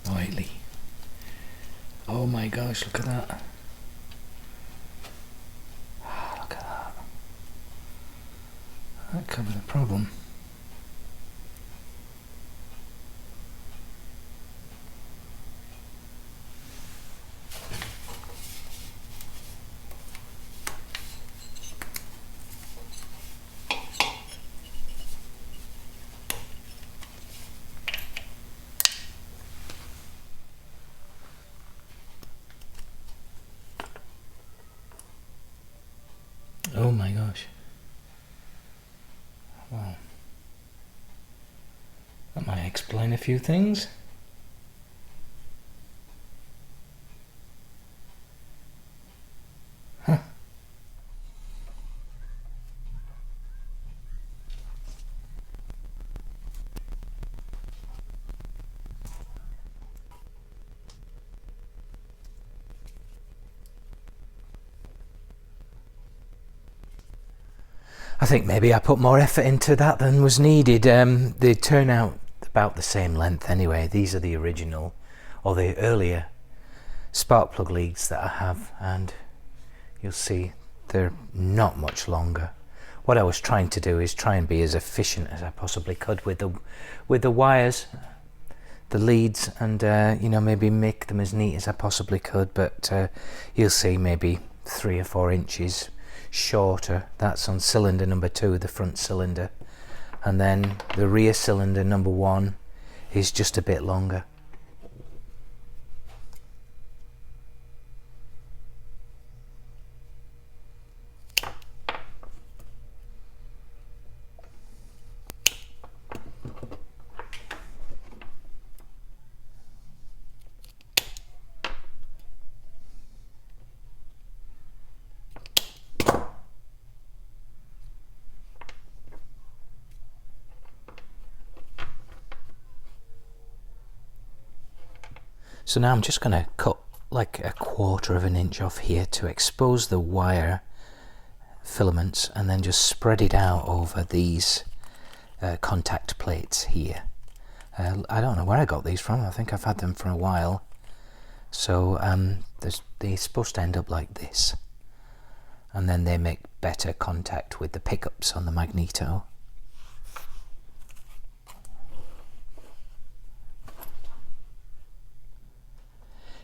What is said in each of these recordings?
Oily. Oh my gosh, look at that. Look at that. That could be the problem. Oh my gosh. Wow. That might explain a few things. Huh. I think maybe I put more effort into that than was needed. They turn out about the same length anyway. These are the original, or the earlier spark plug leads that I have, and you'll see they're not much longer. What I was trying to do is try and be as efficient as I possibly could with the wires, the leads, and you know, maybe make them as neat as I possibly could. But you'll see maybe 3 or 4 inches shorter. That's on cylinder number 2, the front cylinder, and then the rear cylinder number 1 is just a bit longer. So now I'm just going to cut like a 1/4 of an inch off here to expose the wire filaments, and then just spread it out over these contact plates here. I don't know where I got these from. I think I've had them for a while. So they're supposed to end up like this, and then they make better contact with the pickups on the magneto.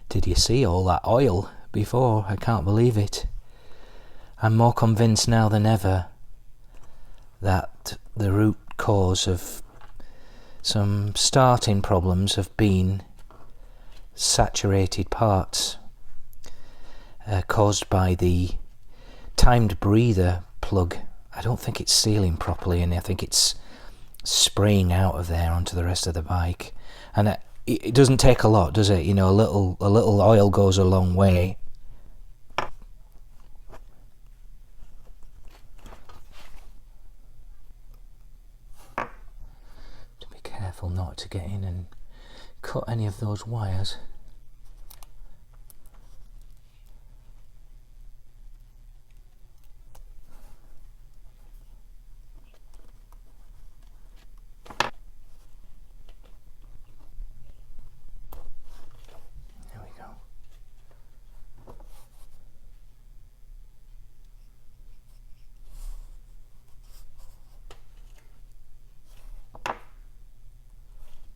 Did you see all that oil before? I can't believe it. I'm more convinced now than ever that the root cause of some starting problems have been saturated parts caused by the timed breather plug. I don't think it's sealing properly, and I think it's spraying out of there onto the rest of the bike. And it doesn't take a lot, does it? You know, a little oil goes a long way. To be careful not to get in and cut any of those wires.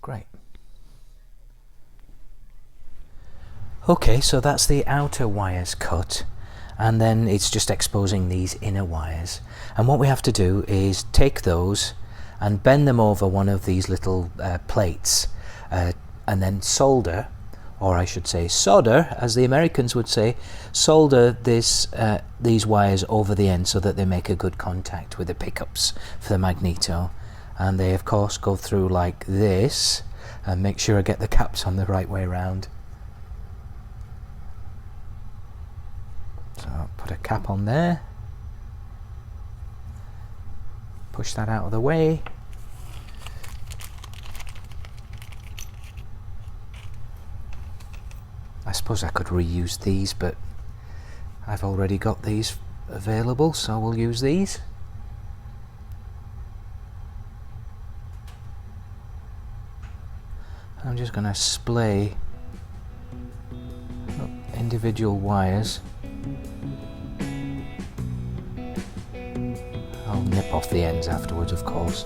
Great. Okay, so that's the outer wires cut, and then it's just exposing these inner wires. And what we have to do is take those and bend them over one of these little plates, and then solder, or I should say solder, as the Americans would say, solder these wires over the end so that they make a good contact with the pickups for the magneto. And they of course go through like this, and make sure I get the caps on the right way around. So I'll put a cap on there, push that out of the way. I suppose I could reuse these, but I've already got these available, so we'll use these. I'm just going to splay individual wires. I'll nip off the ends afterwards, of course.